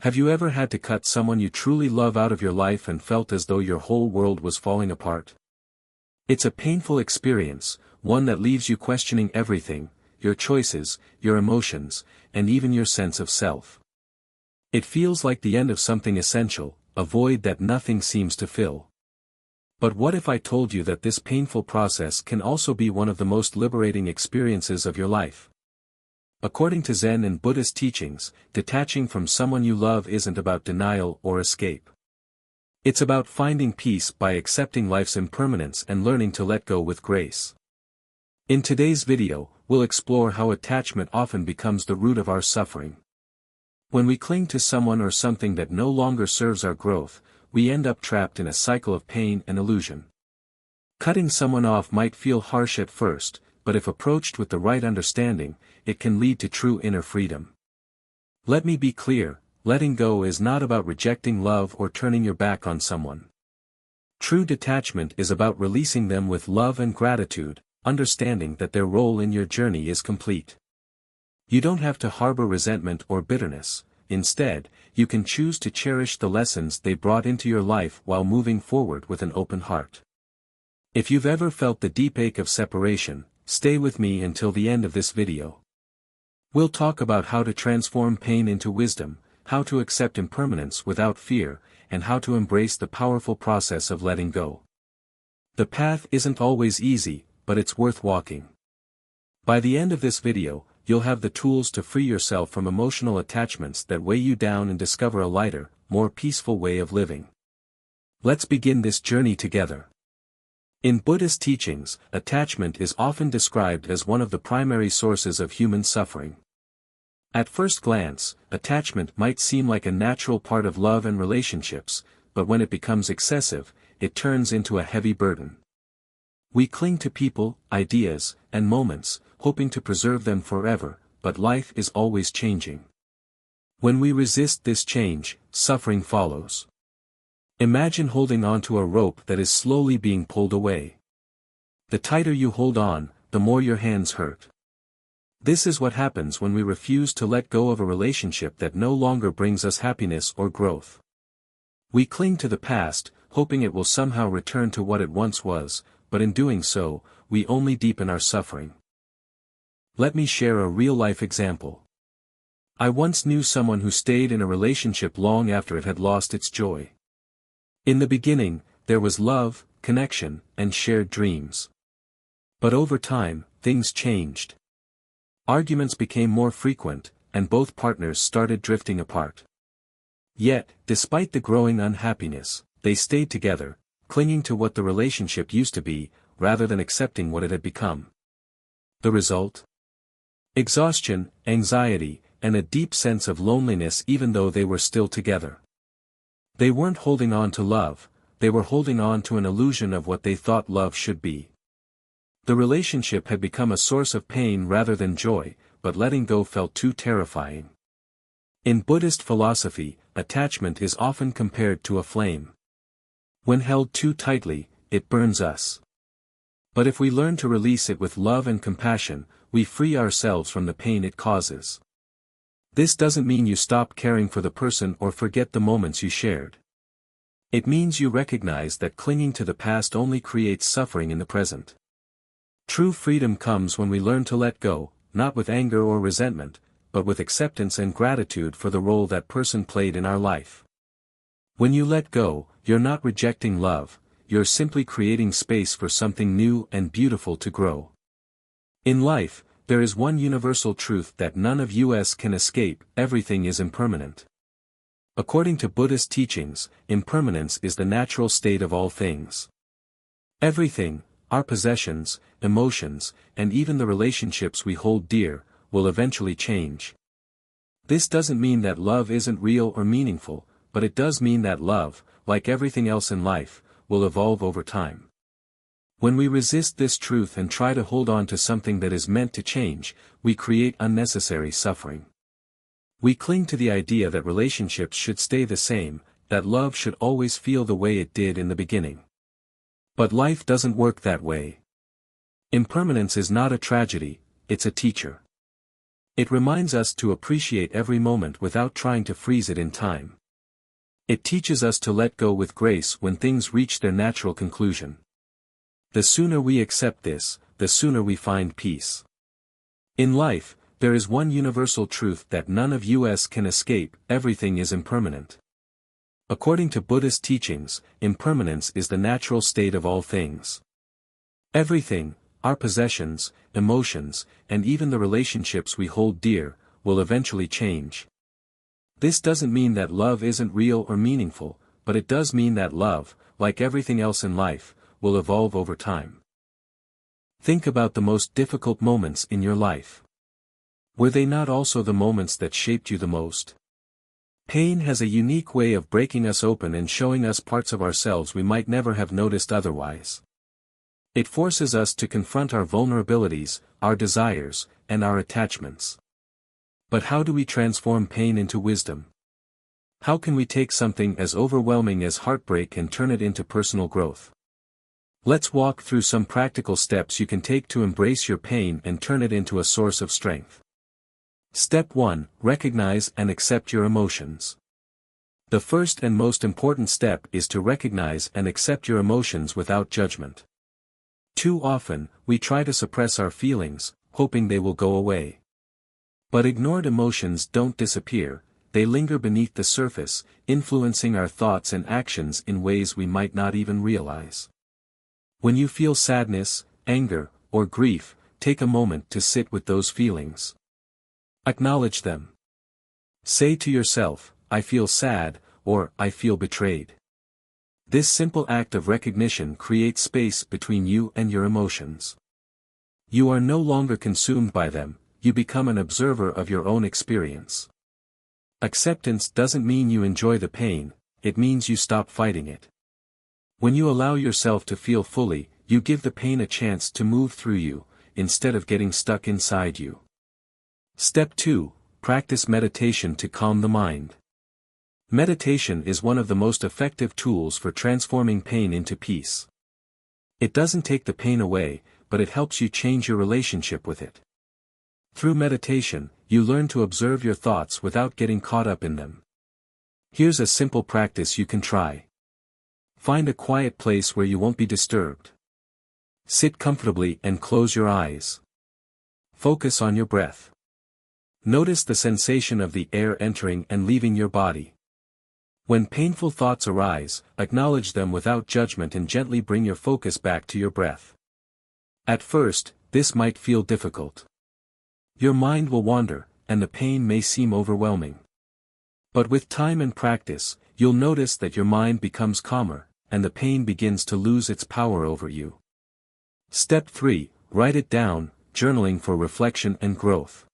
Have you ever had to cut someone you truly love out of your life and felt as though your whole world was falling apart? It's a painful experience, one that leaves you questioning everything, your choices, your emotions, and even your sense of self. It feels like the end of something essential, a void that nothing seems to fill. But what if I told you that this painful process can also be one of the most liberating experiences of your life? According to Zen and Buddhist teachings, detaching from someone you love isn't about denial or escape. It's about finding peace by accepting life's impermanence and learning to let go with grace. In today's video, we'll explore how attachment often becomes the root of our suffering. When we cling to someone or something that no longer serves our growth, we end up trapped in a cycle of pain and illusion. Cutting someone off might feel harsh at first, but if approached with the right understanding, it can lead to true inner freedom. Let me be clear, letting go is not about rejecting love or turning your back on someone. True detachment is about releasing them with love and gratitude, understanding that their role in your journey is complete. You don't have to harbor resentment or bitterness. Instead, you can choose to cherish the lessons they brought into your life while moving forward with an open heart. If you've ever felt the deep ache of separation, stay with me until the end of this video. We'll talk about how to transform pain into wisdom, how to accept impermanence without fear, and how to embrace the powerful process of letting go. The path isn't always easy, but it's worth walking. By the end of this video, you'll have the tools to free yourself from emotional attachments that weigh you down and discover a lighter, more peaceful way of living. Let's begin this journey together. In Buddhist teachings, attachment is often described as one of the primary sources of human suffering. At first glance, attachment might seem like a natural part of love and relationships, but when it becomes excessive, it turns into a heavy burden. We cling to people, ideas, and moments, hoping to preserve them forever, but life is always changing. When we resist this change, suffering follows. Imagine holding onto a rope that is slowly being pulled away. The tighter you hold on, the more your hands hurt. This is what happens when we refuse to let go of a relationship that no longer brings us happiness or growth. We cling to the past, hoping it will somehow return to what it once was, but in doing so, we only deepen our suffering. Let me share a real-life example. I once knew someone who stayed in a relationship long after it had lost its joy. In the beginning, there was love, connection, and shared dreams. But over time, things changed. Arguments became more frequent, and both partners started drifting apart. Yet, despite the growing unhappiness, they stayed together, clinging to what the relationship used to be, rather than accepting what it had become. The result? Exhaustion, anxiety, and a deep sense of loneliness even though they were still together. They weren't holding on to love, they were holding on to an illusion of what they thought love should be. The relationship had become a source of pain rather than joy, but letting go felt too terrifying. In Buddhist philosophy, attachment is often compared to a flame. When held too tightly, it burns us. But if we learn to release it with love and compassion, we free ourselves from the pain it causes. This doesn't mean you stop caring for the person or forget the moments you shared. It means you recognize that clinging to the past only creates suffering in the present. True freedom comes when we learn to let go, not with anger or resentment, but with acceptance and gratitude for the role that person played in our life. When you let go, you're not rejecting love, you're simply creating space for something new and beautiful to grow. In life, there is one universal truth that none of us can escape: everything is impermanent. According to Buddhist teachings, impermanence is the natural state of all things. Everything, our possessions, emotions, and even the relationships we hold dear, will eventually change. This doesn't mean that love isn't real or meaningful, but it does mean that love, like everything else in life, will evolve over time. When we resist this truth and try to hold on to something that is meant to change, we create unnecessary suffering. We cling to the idea that relationships should stay the same, that love should always feel the way it did in the beginning. But life doesn't work that way. Impermanence is not a tragedy, it's a teacher. It reminds us to appreciate every moment without trying to freeze it in time. It teaches us to let go with grace when things reach their natural conclusion. The sooner we accept this, the sooner we find peace. In life, there is one universal truth that none of us can escape: everything is impermanent. According to Buddhist teachings, impermanence is the natural state of all things. Everything, our possessions, emotions, and even the relationships we hold dear, will eventually change. This doesn't mean that love isn't real or meaningful, but it does mean that love, like everything else in life, will evolve over time. Think about the most difficult moments in your life. Were they not also the moments that shaped you the most? Pain has a unique way of breaking us open and showing us parts of ourselves we might never have noticed otherwise. It forces us to confront our vulnerabilities, our desires, and our attachments. But how do we transform pain into wisdom? How can we take something as overwhelming as heartbreak and turn it into personal growth? Let's walk through some practical steps you can take to embrace your pain and turn it into a source of strength. Step 1. Recognize and accept your emotions. The first and most important step is to recognize and accept your emotions without judgment. Too often, we try to suppress our feelings, hoping they will go away. But ignored emotions don't disappear, they linger beneath the surface, influencing our thoughts and actions in ways we might not even realize. When you feel sadness, anger, or grief, take a moment to sit with those feelings. Acknowledge them. Say to yourself, "I feel sad," or "I feel betrayed." This simple act of recognition creates space between you and your emotions. You are no longer consumed by them, you become an observer of your own experience. Acceptance doesn't mean you enjoy the pain, it means you stop fighting it. When you allow yourself to feel fully, you give the pain a chance to move through you, instead of getting stuck inside you. Step 2. Practice meditation to calm the mind. Meditation is one of the most effective tools for transforming pain into peace. It doesn't take the pain away, but it helps you change your relationship with it. Through meditation, you learn to observe your thoughts without getting caught up in them. Here's a simple practice you can try. Find a quiet place where you won't be disturbed. Sit comfortably and close your eyes. Focus on your breath. Notice the sensation of the air entering and leaving your body. When painful thoughts arise, acknowledge them without judgment and gently bring your focus back to your breath. At first, this might feel difficult. Your mind will wander, and the pain may seem overwhelming. But with time and practice, you'll notice that your mind becomes calmer, and the pain begins to lose its power over you. Step 3. Write it down, journaling for reflection and growth.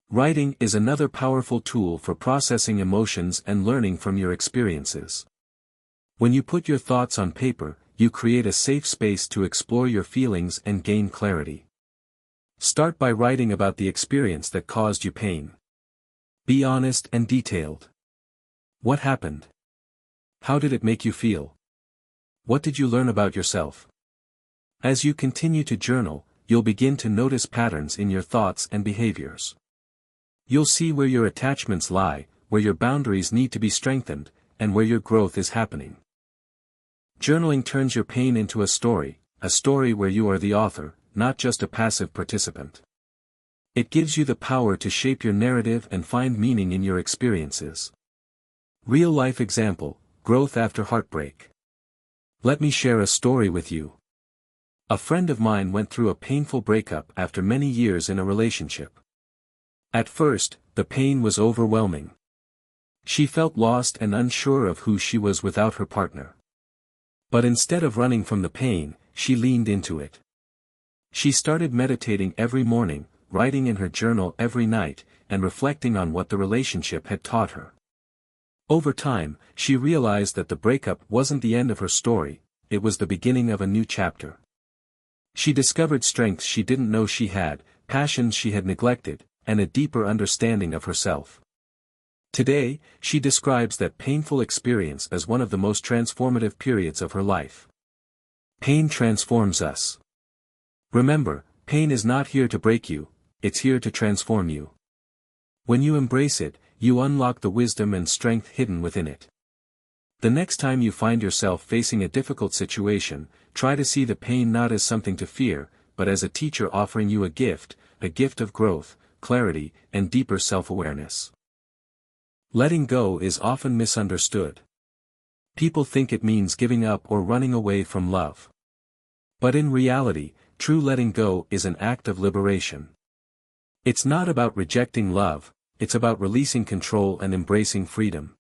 Writing is another powerful tool for processing emotions and learning from your experiences. When you put your thoughts on paper, you create a safe space to explore your feelings and gain clarity. Start by writing about the experience that caused you pain. Be honest and detailed. What happened? How did it make you feel? What did you learn about yourself? As you continue to journal, you'll begin to notice patterns in your thoughts and behaviors. You'll see where your attachments lie, where your boundaries need to be strengthened, and where your growth is happening. Journaling turns your pain into a story where you are the author, not just a passive participant. It gives you the power to shape your narrative and find meaning in your experiences. Real-life example: growth after heartbreak. Let me share a story with you. A friend of mine went through a painful breakup after many years in a relationship. At first, the pain was overwhelming. She felt lost and unsure of who she was without her partner. But instead of running from the pain, she leaned into it. She started meditating every morning, writing in her journal every night, and reflecting on what the relationship had taught her. Over time, she realized that the breakup wasn't the end of her story, it was the beginning of a new chapter. She discovered strengths she didn't know she had, passions she had neglected, and a deeper understanding of herself. Today, she describes that painful experience as one of the most transformative periods of her life. Pain transforms us. Remember, pain is not here to break you, it's here to transform you. When you embrace it, you unlock the wisdom and strength hidden within it. The next time you find yourself facing a difficult situation, try to see the pain not as something to fear, but as a teacher offering you a gift of growth, clarity, and deeper self-awareness. Letting go is often misunderstood. People think it means giving up or running away from love. But in reality, true letting go is an act of liberation. It's not about rejecting love, it's about releasing control and embracing freedom.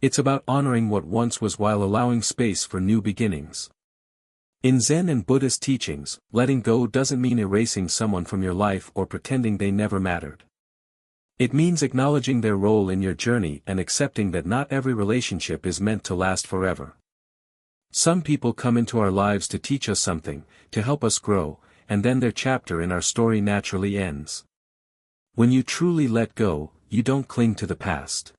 It's about honoring what once was while allowing space for new beginnings. In Zen and Buddhist teachings, letting go doesn't mean erasing someone from your life or pretending they never mattered. It means acknowledging their role in your journey and accepting that not every relationship is meant to last forever. Some people come into our lives to teach us something, to help us grow, and then their chapter in our story naturally ends. When you truly let go, you don't cling to the past.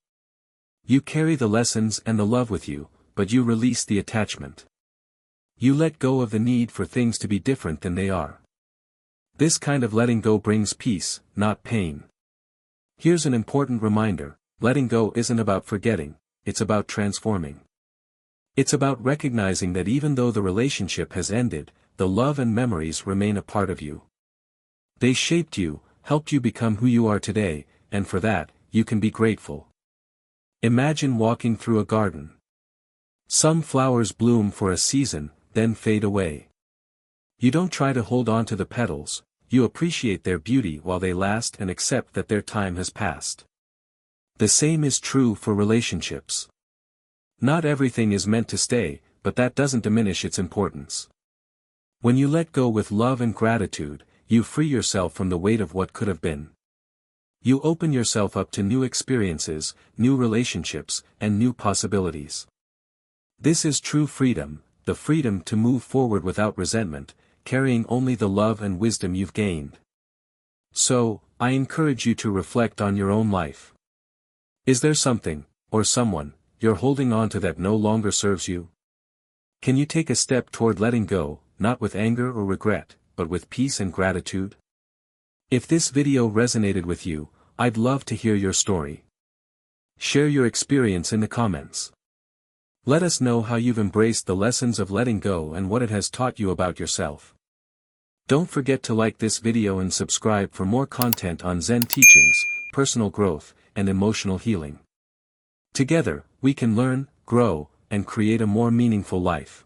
You carry the lessons and the love with you, but you release the attachment. You let go of the need for things to be different than they are. This kind of letting go brings peace, not pain. Here's an important reminder: letting go isn't about forgetting, it's about transforming. It's about recognizing that even though the relationship has ended, the love and memories remain a part of you. They shaped you, helped you become who you are today, and for that, you can be grateful. Imagine walking through a garden. Some flowers bloom for a season, then fade away. You don't try to hold on to the petals, you appreciate their beauty while they last and accept that their time has passed. The same is true for relationships. Not everything is meant to stay, but that doesn't diminish its importance. When you let go with love and gratitude, you free yourself from the weight of what could have been. You open yourself up to new experiences, new relationships, and new possibilities. This is true freedom, the freedom to move forward without resentment, carrying only the love and wisdom you've gained. So, I encourage you to reflect on your own life. Is there something, or someone, you're holding on to that no longer serves you? Can you take a step toward letting go, not with anger or regret, but with peace and gratitude? If this video resonated with you, I'd love to hear your story. Share your experience in the comments. Let us know how you've embraced the lessons of letting go and what it has taught you about yourself. Don't forget to like this video and subscribe for more content on Zen teachings, personal growth, and emotional healing. Together, we can learn, grow, and create a more meaningful life.